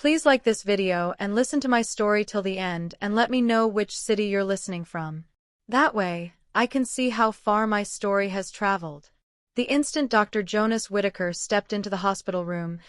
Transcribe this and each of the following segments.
Please like this video and listen to my story till the end and let me know which city you're listening from. That way, I can see how far my story has traveled. The instant Dr. Jonas Whittaker stepped into the hospital room,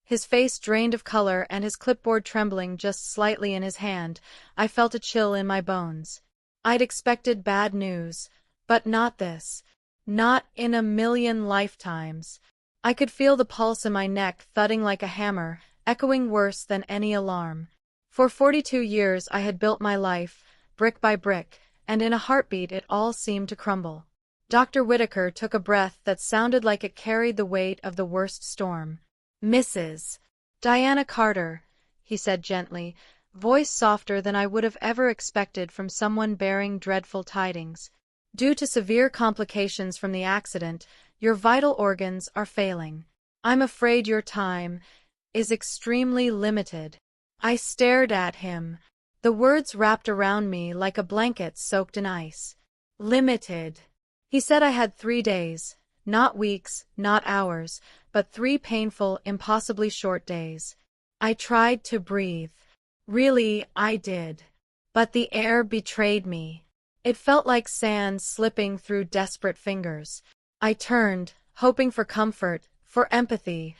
his face drained of color and his clipboard trembling just slightly in his hand, I felt a chill in my bones. I'd expected bad news, but not this. Not in a million lifetimes. I could feel the pulse in my neck thudding like a hammer, echoing worse than any alarm. For 42 years I had built my life, brick by brick, and in a heartbeat it all seemed to crumble. Dr. Whittaker took a breath that sounded like it carried the weight of the worst storm. "Mrs. Diana Carter," he said gently, voice softer than I would have ever expected from someone bearing dreadful tidings. "Due to severe complications from the accident, your vital organs are failing. I'm afraid your time is extremely limited." I stared at him. The words wrapped around me like a blanket soaked in ice. Limited. He said I had 3 days, not weeks, not hours, but 3 painful, impossibly short days. I tried to breathe. Really, I did. But the air betrayed me. It felt like sand slipping through desperate fingers. I turned, hoping for comfort, for empathy,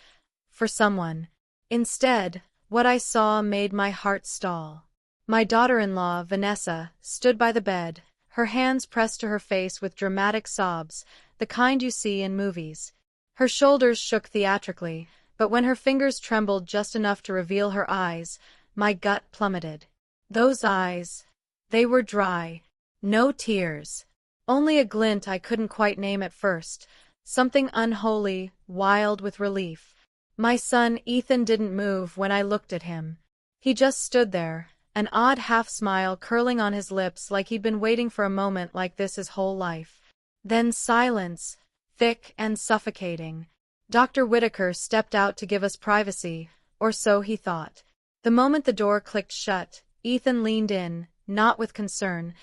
for someone. Instead, what I saw made my heart stall. My daughter-in-law, Vanessa, stood by the bed, her hands pressed to her face with dramatic sobs, the kind you see in movies. Her shoulders shook theatrically, but when her fingers trembled just enough to reveal her eyes, my gut plummeted. Those eyes, they were dry. No tears. Only a glint I couldn't quite name at first, something unholy, wild with relief. My son Ethan didn't move when I looked at him. He just stood there, an odd half-smile curling on his lips like he'd been waiting for a moment like this his whole life. Then silence, thick and suffocating. Dr. Whittaker stepped out to give us privacy, or so he thought. The moment the door clicked shut, Ethan leaned in, not with concern,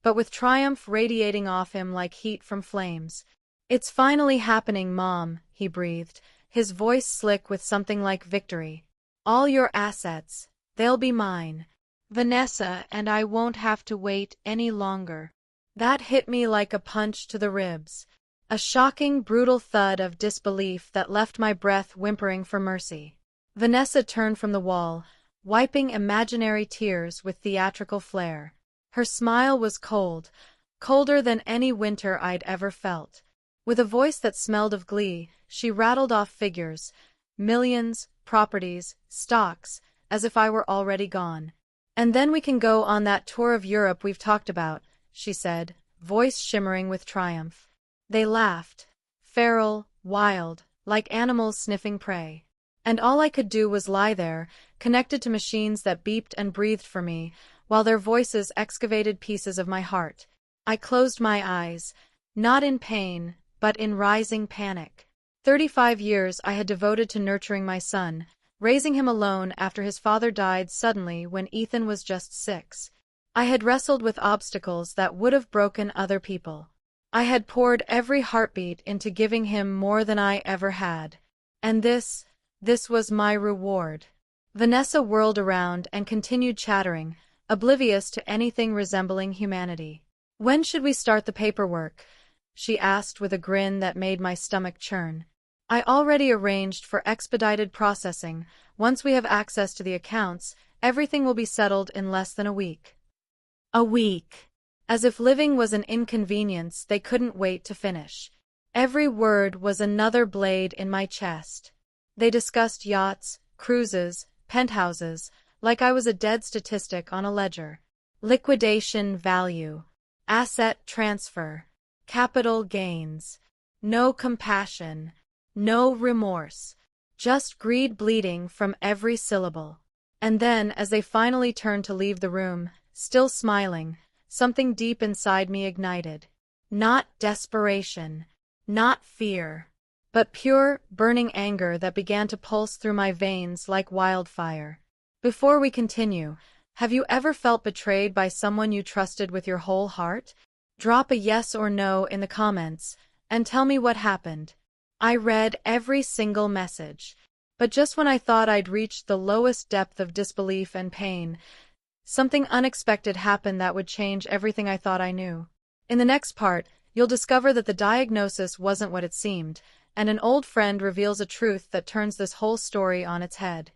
but with triumph radiating off him like heat from flames. "It's finally happening, Mom," he breathed, his voice slick with something like victory. "All your assets, they'll be mine. Vanessa and I won't have to wait any longer." That hit me like a punch to the ribs. A shocking, brutal thud of disbelief that left my breath whimpering for mercy. Vanessa turned from the wall, wiping imaginary tears with theatrical flair. Her smile was cold, colder than any winter I'd ever felt. With a voice that smelled of glee, she rattled off figures, millions, properties, stocks, as if I were already gone. "And then we can go on that tour of Europe we've talked about," she said, voice shimmering with triumph. They laughed. Feral, wild, like animals sniffing prey. And all I could do was lie there, connected to machines that beeped and breathed for me, while their voices excavated pieces of my heart. I closed my eyes, not in pain, but in rising panic. 35 years I had devoted to nurturing my son, raising him alone after his father died suddenly when Ethan was just 6. I had wrestled with obstacles that would have broken other people. I had poured every heartbeat into giving him more than I ever had. And this was my reward. Vanessa whirled around and continued chattering, oblivious to anything resembling humanity. "When should we start the paperwork?" she asked with a grin that made my stomach churn. "I already arranged for expedited processing. Once we have access to the accounts, everything will be settled in less than a week." A week. As if living was an inconvenience they couldn't wait to finish. Every word was another blade in my chest. They discussed yachts, cruises, penthouses, like I was a dead statistic on a ledger. Liquidation value. Asset transfer. Capital gains. No compassion. No remorse. Just greed bleeding from every syllable. And then, as they finally turned to leave the room, still smiling, something deep inside me ignited. Not desperation. Not fear. But pure, burning anger that began to pulse through my veins like wildfire. Before we continue, have you ever felt betrayed by someone you trusted with your whole heart? Drop a yes or no in the comments, and tell me what happened. I read every single message, But just when I thought I'd reached the lowest depth of disbelief and pain, something unexpected happened that would change everything I thought I knew. In the next part, you'll discover that the diagnosis wasn't what it seemed, and an old friend reveals a truth that turns this whole story on its head.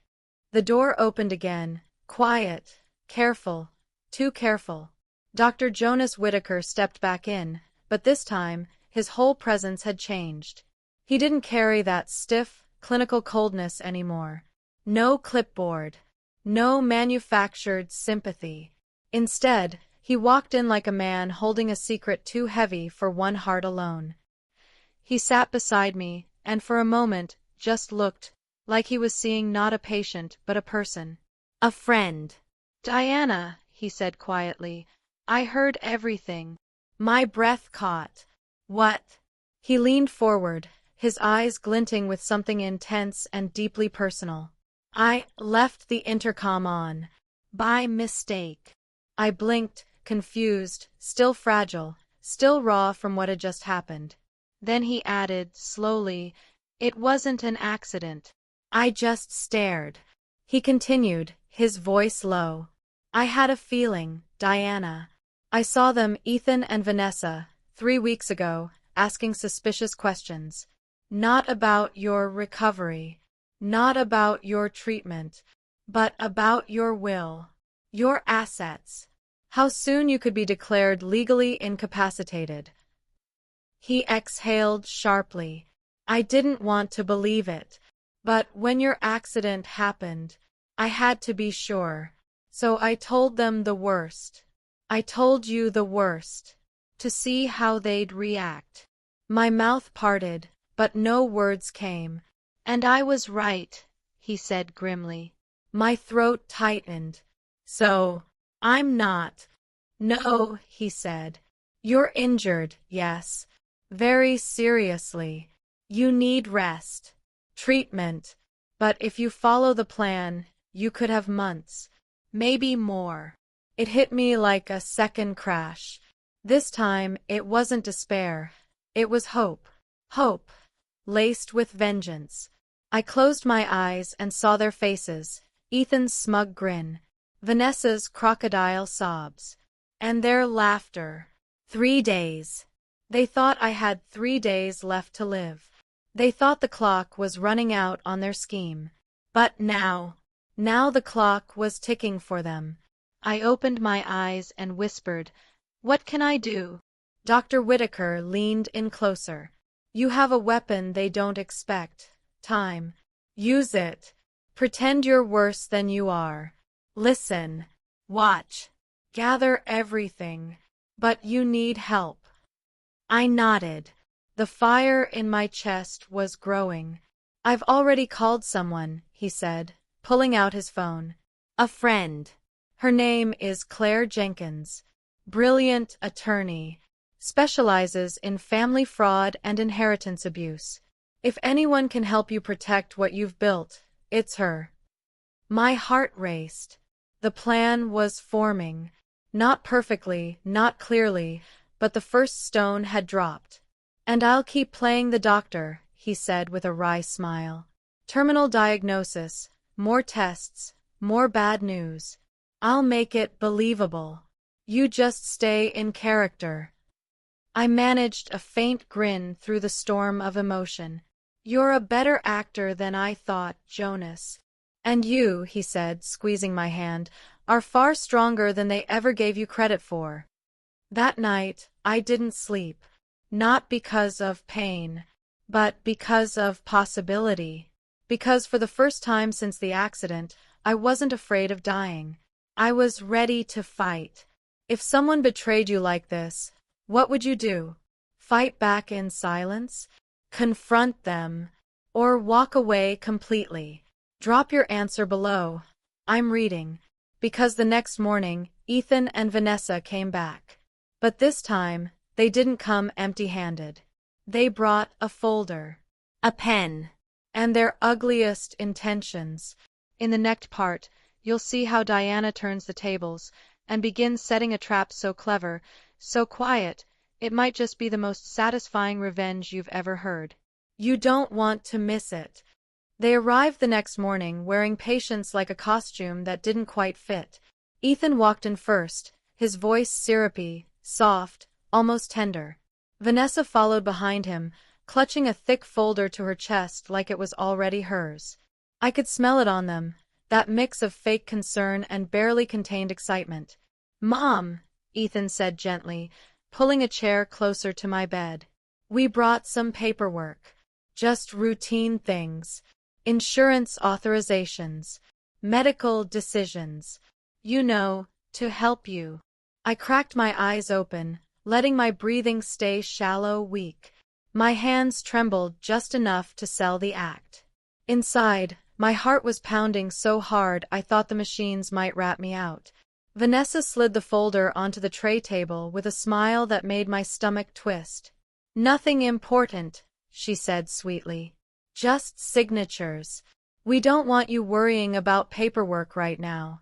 The door opened again, quiet, careful, too careful. Dr. Jonas Whittaker stepped back in, but this time, his whole presence had changed. He didn't carry that stiff, clinical coldness anymore. No clipboard. No manufactured sympathy. Instead, he walked in like a man holding a secret too heavy for one heart alone. He sat beside me, and for a moment, just looked, like he was seeing not a patient but a person. A friend. "Diana," he said quietly, "I heard everything." My breath caught. "What?" He leaned forward, his eyes glinting with something intense and deeply personal. "I left the intercom on. By mistake." I blinked, confused, still fragile, still raw from what had just happened. Then he added, slowly, "It wasn't an accident. I just stared." He continued, his voice low. "I had a feeling, Diana. I saw them, Ethan and Vanessa, 3 weeks ago, asking suspicious questions. Not about your recovery. Not about your treatment, but about your will, your assets, how soon you could be declared legally incapacitated." He exhaled sharply. "I didn't want to believe it, but when your accident happened, I had to be sure. So I told them the worst. I told you the worst, to see how they'd react." My mouth parted, but no words came. "And I was right," he said grimly. My throat tightened. "So, I'm not." "No," he said. "You're injured, yes. Very seriously. You need rest. Treatment. But if you follow the plan, you could have months. Maybe more." It hit me like a second crash. This time, it wasn't despair. It was hope. Hope. Laced with vengeance. I closed my eyes and saw their faces, Ethan's smug grin, Vanessa's crocodile sobs, and their laughter. 3 days. They thought I had 3 days left to live. They thought the clock was running out on their scheme. But now the clock was ticking for them. I opened my eyes and whispered, "What can I do?" Dr. Whittaker leaned in closer. "You have a weapon they don't expect. Time. Use it. Pretend you're worse than you are. Listen. Watch. Gather everything. But you need help." I nodded. The fire in my chest was growing. "I've already called someone," he said, pulling out his phone. "A friend. Her name is Claire Jenkins. Brilliant attorney. Specializes in family fraud and inheritance abuse. If anyone can help you protect what you've built, it's her." My heart raced. The plan was forming. Not perfectly, not clearly, but the first stone had dropped. "And I'll keep playing the doctor," he said with a wry smile. "Terminal diagnosis, more tests, more bad news. I'll make it believable. You just stay in character." I managed a faint grin through the storm of emotion. "You're a better actor than I thought, Jonas. And you," he said, squeezing my hand, "are far stronger than they ever gave you credit for." That night, I didn't sleep. Not because of pain, but because of possibility. Because for the first time since the accident, I wasn't afraid of dying. I was ready to fight. If someone betrayed you like this, what would you do? Fight back in silence? Confront them? Or walk away completely? Drop your answer below. I'm reading. Because the next morning, Ethan and Vanessa came back. But this time, they didn't come empty-handed. They brought a folder, a pen, and their ugliest intentions. In the next part, you'll see how Diana turns the tables and begins setting a trap so clever, so quiet, it might just be the most satisfying revenge you've ever heard. You don't want to miss it. They arrived the next morning wearing patience like a costume that didn't quite fit. Ethan walked in first, his voice syrupy, soft, almost tender. Vanessa followed behind him, clutching a thick folder to her chest like it was already hers. I could smell it on them, that mix of fake concern and barely contained excitement. "Mom," Ethan said gently, pulling a chair closer to my bed. "We brought some paperwork. Just routine things. Insurance authorizations. Medical decisions. You know, to help you." I cracked my eyes open, letting my breathing stay shallow, weak. My hands trembled just enough to sell the act. Inside, my heart was pounding so hard I thought the machines might rat me out. Vanessa slid the folder onto the tray table with a smile that made my stomach twist. "Nothing important," she said sweetly. "Just signatures. We don't want you worrying about paperwork right now."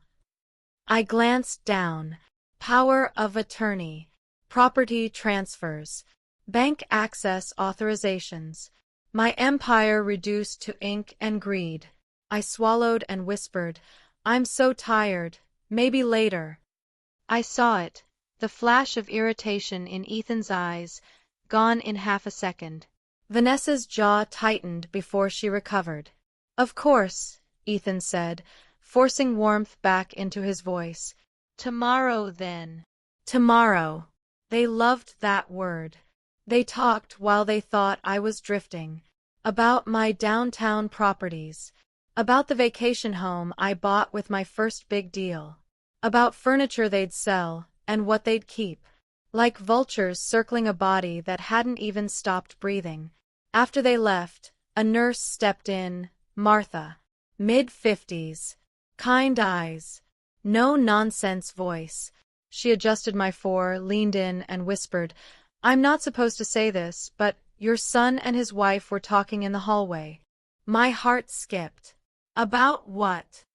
I glanced down. Power of attorney. Property transfers. Bank access authorizations. My empire reduced to ink and greed. I swallowed and whispered, "I'm so tired. Maybe later." I saw it, the flash of irritation in Ethan's eyes, gone in half a second. Vanessa's jaw tightened before she recovered. "Of course," Ethan said, forcing warmth back into his voice. "Tomorrow then." Tomorrow. They loved that word. They talked while they thought I was drifting. About my downtown properties. About the vacation home I bought with my first big deal. About furniture they'd sell, and what they'd keep. Like vultures circling a body that hadn't even stopped breathing. After they left, a nurse stepped in, Martha. Mid-50s. Kind eyes. No-nonsense voice. She adjusted my fore, leaned in, and whispered, "I'm not supposed to say this, but your son and his wife were talking in the hallway." My heart skipped. "About what?"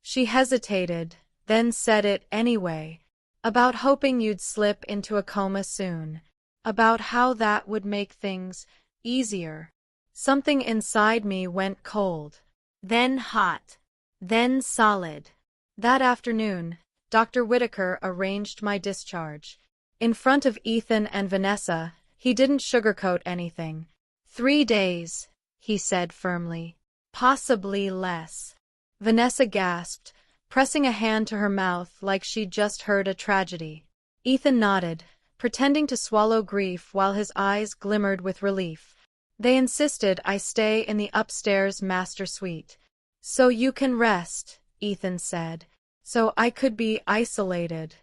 She hesitated, then said it anyway. "About hoping you'd slip into a coma soon. About how that would make things easier." Something inside me went cold. Then hot. Then solid. That afternoon, Dr. Whitaker arranged my discharge. In front of Ethan and Vanessa, he didn't sugarcoat anything. 3 days, he said firmly. Possibly less. Vanessa gasped, pressing a hand to her mouth like she'd just heard a tragedy. Ethan nodded, pretending to swallow grief while his eyes glimmered with relief. They insisted I stay in the upstairs master suite. "So you can rest," Ethan said. "So I could be isolated."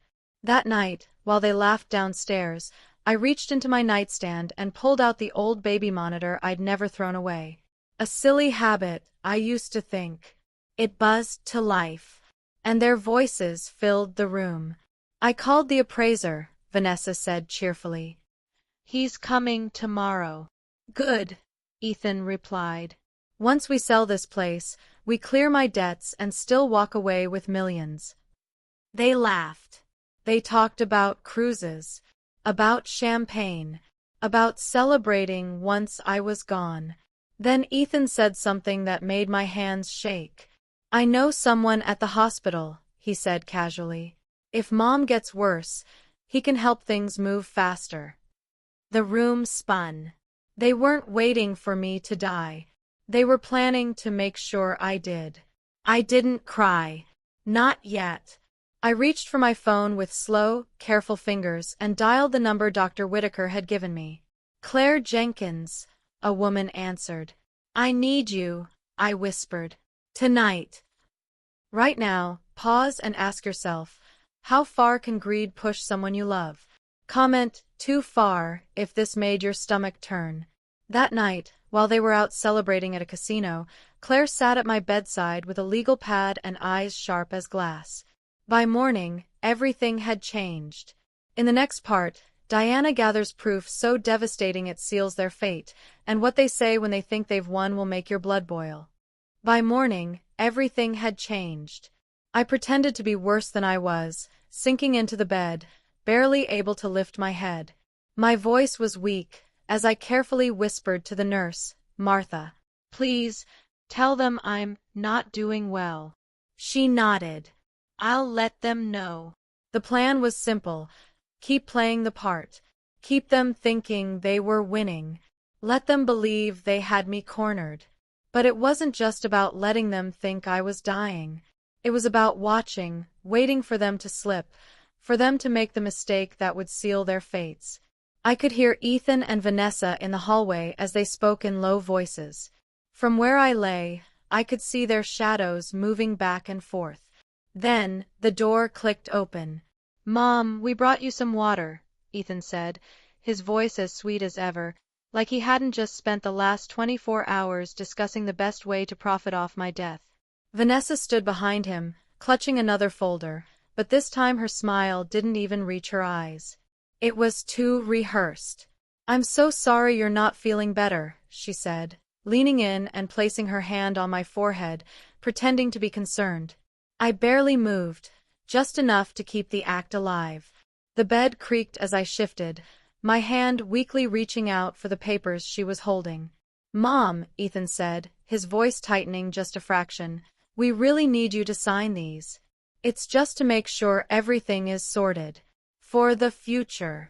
That night, while they laughed downstairs, I reached into my nightstand and pulled out the old baby monitor I'd never thrown away. A silly habit, I used to think. It buzzed to life. And their voices filled the room. "I called the appraiser," Vanessa said cheerfully. "He's coming tomorrow." "Good," Ethan replied. "Once we sell this place, we clear my debts and still walk away with millions." They laughed. They talked about cruises, about champagne, about celebrating once I was gone. Then Ethan said something that made my hands shake. "I know someone at the hospital," he said casually. "If Mom gets worse, he can help things move faster." The room spun. They weren't waiting for me to die. They were planning to make sure I did. I didn't cry. Not yet. I reached for my phone with slow, careful fingers and dialed the number Dr. Whitaker had given me. "Claire Jenkins," a woman answered. "I need you," I whispered. "Tonight." Right now, pause and ask yourself, how far can greed push someone you love? Comment, "Too far," if this made your stomach turn. That night, while they were out celebrating at a casino, Claire sat at my bedside with a legal pad and eyes sharp as glass. By morning, everything had changed. In the next part, Diana gathers proof so devastating it seals their fate, and what they say when they think they've won will make your blood boil. By morning, everything had changed. I pretended to be worse than I was, sinking into the bed, barely able to lift my head. My voice was weak, as I carefully whispered to the nurse, "Martha, please, Tell them I'm not doing well. She nodded. I'll let them know. The plan was simple. Keep playing the part. Keep them thinking they were winning. Let them believe they had me cornered. But it wasn't just about letting them think I was dying. It was about watching, waiting for them to slip, for them to make the mistake that would seal their fates. I could hear Ethan and Vanessa in the hallway as they spoke in low voices. From where I lay, I could see their shadows moving back and forth. Then, the door clicked open. "Mom, we brought you some water," Ethan said, his voice as sweet as ever, like he hadn't just spent the last 24 hours discussing the best way to profit off my death. Vanessa stood behind him, clutching another folder, but this time her smile didn't even reach her eyes. It was too rehearsed. "I'm so sorry you're not feeling better," she said, leaning in and placing her hand on my forehead, pretending to be concerned. I barely moved, just enough to keep the act alive. The bed creaked as I shifted, my hand weakly reaching out for the papers she was holding. "Mom," Ethan said, his voice tightening just a fraction, "we really need you to sign these. It's just to make sure everything is sorted. For the future."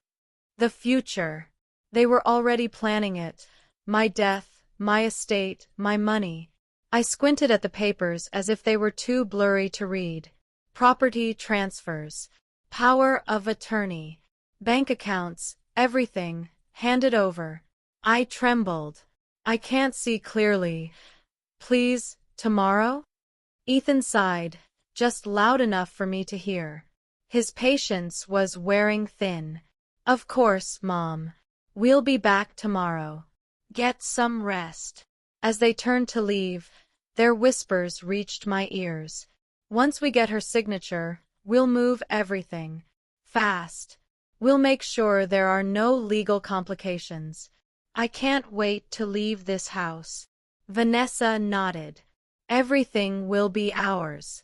The future. They were already planning it. My death, my estate, my money. I squinted at the papers as if they were too blurry to read. Property transfers. Power of attorney. Bank accounts, everything, handed over. I trembled. "I can't see clearly. Please, tomorrow?" Ethan sighed, just loud enough for me to hear. His patience was wearing thin. "Of course, Mom. We'll be back tomorrow. Get some rest." As they turned to leave, their whispers reached my ears. "Once we get her signature, we'll move everything. Fast. We'll make sure there are no legal complications. I can't wait to leave this house." Vanessa nodded. "Everything will be ours."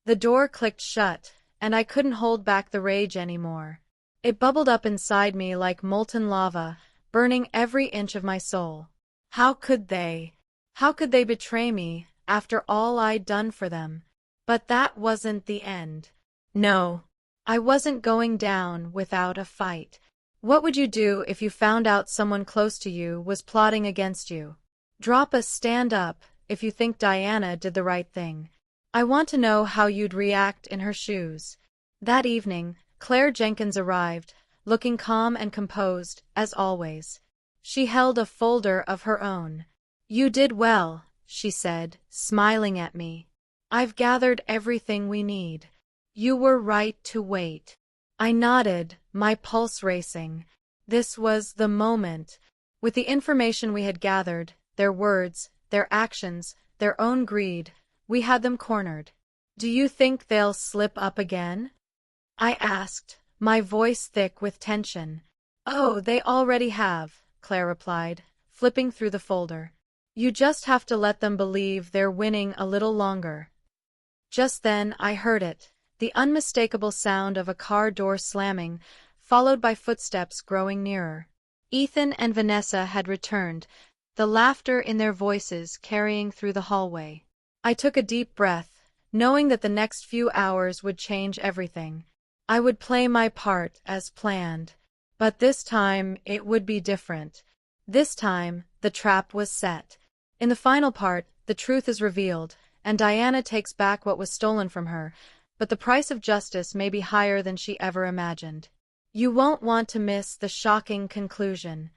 The door clicked shut, and I couldn't hold back the rage anymore. It bubbled up inside me like molten lava, burning every inch of my soul. How could they? How could they betray me, after all I'd done for them? But that wasn't the end. No. I wasn't going down without a fight. What would you do if you found out someone close to you was plotting against you? Drop a stand up if you think Diana did the right thing. I want to know how you'd react in her shoes. That evening, Claire Jenkins arrived, looking calm and composed, as always. She held a folder of her own. "You did well," she said, smiling at me. "I've gathered everything we need. You were right to wait." I nodded, my pulse racing. This was the moment. With the information we had gathered, their words, their actions, their own greed, we had them cornered. "Do you think they'll slip up again?" I asked, my voice thick with tension. "Oh, they already have," Claire replied, flipping through the folder. "You just have to let them believe they're winning a little longer." Just then I heard it, the unmistakable sound of a car door slamming, followed by footsteps growing nearer. Ethan and Vanessa had returned, the laughter in their voices carrying through the hallway. I took a deep breath, knowing that the next few hours would change everything. I would play my part as planned. But this time it would be different. This time, the trap was set. In the final part, the truth is revealed, and Diana takes back what was stolen from her, but the price of justice may be higher than she ever imagined. You won't want to miss the shocking conclusion.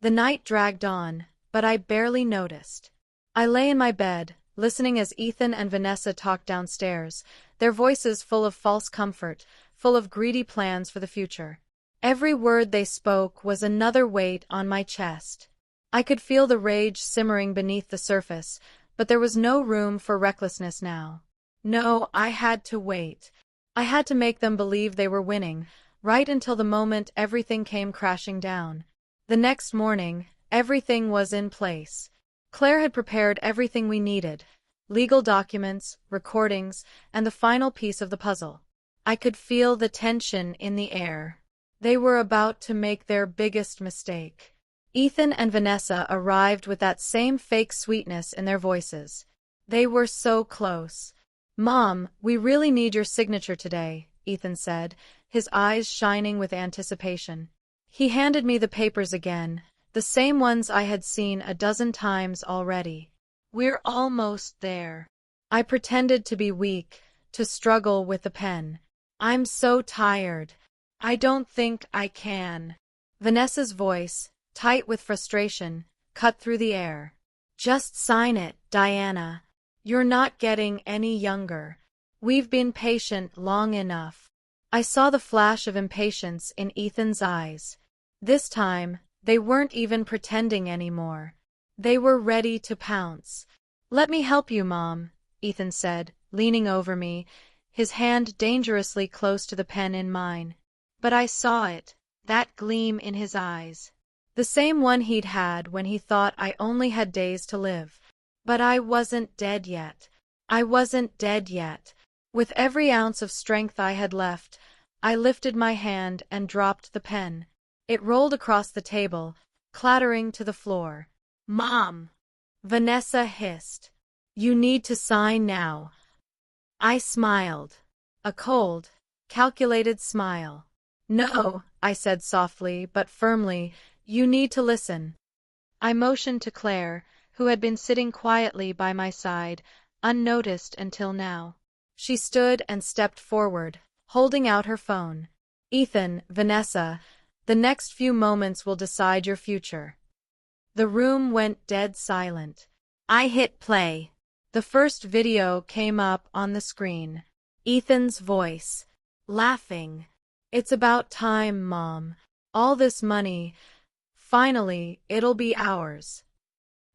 The night dragged on, but I barely noticed. I lay in my bed, listening as Ethan and Vanessa talked downstairs, their voices full of false comfort, full of greedy plans for the future. Every word they spoke was another weight on my chest. I could feel the rage simmering beneath the surface, but there was no room for recklessness now. No, I had to wait. I had to make them believe they were winning, right until the moment everything came crashing down. The next morning, everything was in place. Claire had prepared everything we needed: legal documents, recordings, and the final piece of the puzzle. I could feel the tension in the air. They were about to make their biggest mistake. Ethan and Vanessa arrived with that same fake sweetness in their voices. They were so close. "Mom, we really need your signature today," Ethan said, his eyes shining with anticipation. He handed me the papers again, the same ones I had seen a dozen times already. "We're almost there." I pretended to be weak, to struggle with the pen. "I'm so tired. I don't think I can." Vanessa's voice, tight with frustration, cut through the air. "Just sign it, Diana. You're not getting any younger. We've been patient long enough." I saw the flash of impatience in Ethan's eyes. This time, they weren't even pretending anymore. They were ready to pounce. "Let me help you, Mom," Ethan said, leaning over me, his hand dangerously close to the pen in mine. But I saw it, that gleam in his eyes. The same one he'd had when he thought I only had days to live. But I wasn't dead yet. I wasn't dead yet. With every ounce of strength I had left, I lifted my hand and dropped the pen. It rolled across the table, clattering to the floor. "Mom!" Vanessa hissed. "You need to sign now." I smiled. A cold, calculated smile. "No," I said softly but firmly, "you need to listen." I motioned to Claire, who had been sitting quietly by my side, unnoticed until now. She stood and stepped forward, holding out her phone. "Ethan, Vanessa, the next few moments will decide your future." The room went dead silent. I hit play. The first video came up on the screen. Ethan's voice, laughing. "It's about time, Mom. All this money. Finally, it'll be ours."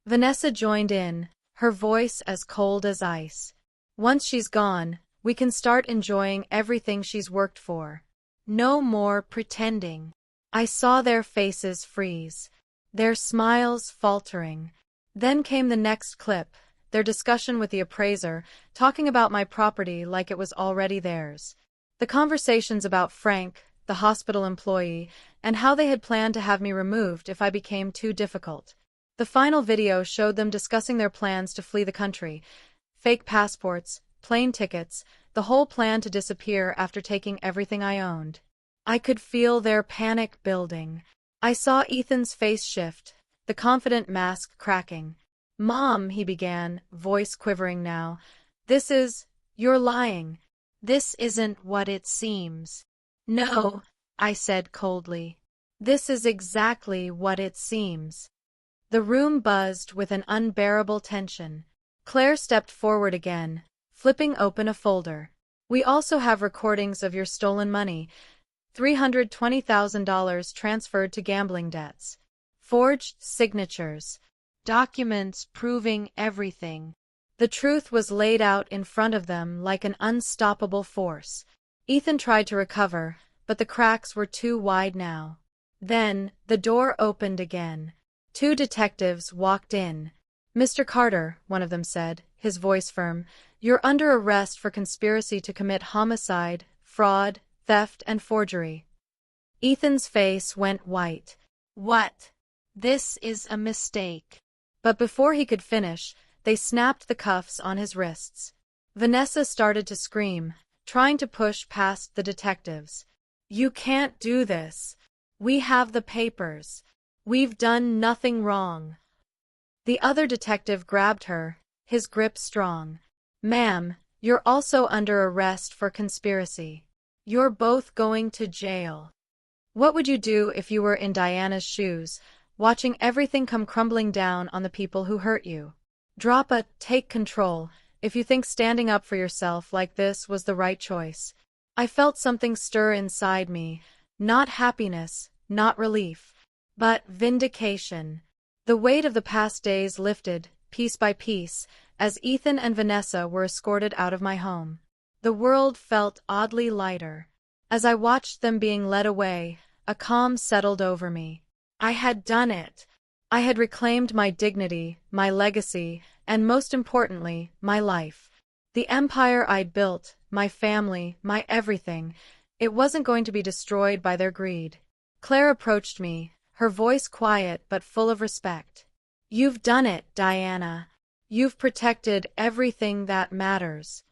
Vanessa joined in, her voice as cold as ice. "Once she's gone, we can start enjoying everything she's worked for. No more pretending." I saw their faces freeze, their smiles faltering. Then came the next clip, their discussion with the appraiser, talking about my property like it was already theirs. The conversations about Frank, the hospital employee, and how they had planned to have me removed if I became too difficult. The final video showed them discussing their plans to flee the country. Fake passports, plane tickets, the whole plan to disappear after taking everything I owned. I could feel their panic building. I saw Ethan's face shift, the confident mask cracking. "Mom," he began, voice quivering now, "you're lying. This isn't what it seems." "No," I said coldly. "This is exactly what it seems." The room buzzed with an unbearable tension. Claire stepped forward again, flipping open a folder. "We also have recordings of your stolen money. $320,000 transferred to gambling debts. Forged signatures. Documents proving everything." The truth was laid out in front of them like an unstoppable force. Ethan tried to recover, but the cracks were too wide now. Then, the door opened again. 2 detectives walked in. "Mr. Carter," one of them said, his voice firm, "you're under arrest for conspiracy to commit homicide, fraud, theft, and forgery." Ethan's face went white. "What? This is a mistake." But before he could finish, they snapped the cuffs on his wrists. Vanessa started to scream, trying to push past the detectives. "You can't do this. We have the papers. We've done nothing wrong." The other detective grabbed her, his grip strong. "Ma'am, you're also under arrest for conspiracy. You're both going to jail." What would you do if you were in Diana's shoes, watching everything come crumbling down on the people who hurt you? Take control, if you think standing up for yourself like this was the right choice. I felt something stir inside me, not happiness, not relief, but vindication. The weight of the past days lifted, piece by piece, as Ethan and Vanessa were escorted out of my home. The world felt oddly lighter. As I watched them being led away, a calm settled over me. I had done it. I had reclaimed my dignity, my legacy, and most importantly, my life. The empire I'd built, my family, my everything, it wasn't going to be destroyed by their greed. Claire approached me, her voice quiet but full of respect. "You've done it, Diana. You've protected everything that matters."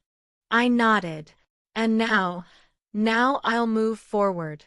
I nodded. "And now I'll move forward."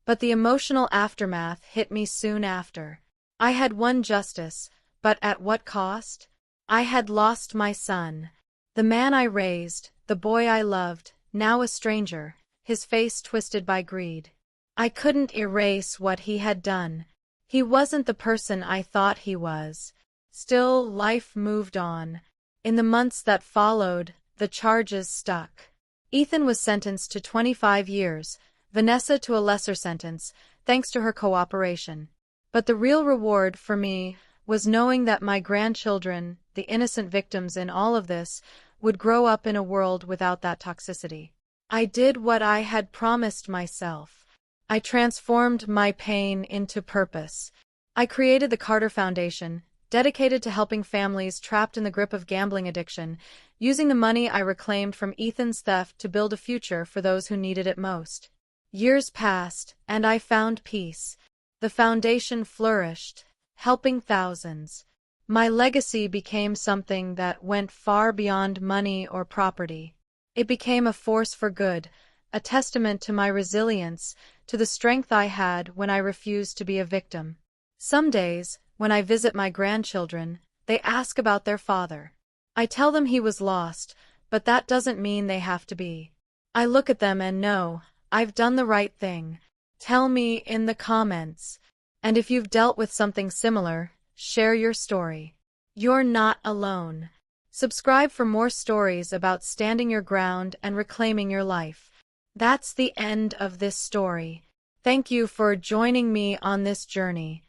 But the emotional aftermath hit me soon after. I had won justice, but at what cost? I had lost my son. The man I raised, the boy I loved, now a stranger, his face twisted by greed. I couldn't erase what he had done. He wasn't the person I thought he was. Still, life moved on. In the months that followed, the charges stuck. Ethan was sentenced to 25 years, Vanessa to a lesser sentence, thanks to her cooperation. But the real reward for me was knowing that my grandchildren, the innocent victims in all of this, would grow up in a world without that toxicity. I did what I had promised myself. I transformed my pain into purpose. I created the Carter Foundation, dedicated to helping families trapped in the grip of gambling addiction, using the money I reclaimed from Ethan's theft to build a future for those who needed it most. Years passed, and I found peace. The foundation flourished, helping thousands. My legacy became something that went far beyond money or property. It became a force for good, a testament to my resilience, to the strength I had when I refused to be a victim. Some days, when I visit my grandchildren, they ask about their father. I tell them he was lost, but that doesn't mean they have to be. I look at them and know, I've done the right thing. Tell me in the comments. And if you've dealt with something similar, share your story. You're not alone. Subscribe for more stories about standing your ground and reclaiming your life. That's the end of this story. Thank you for joining me on this journey.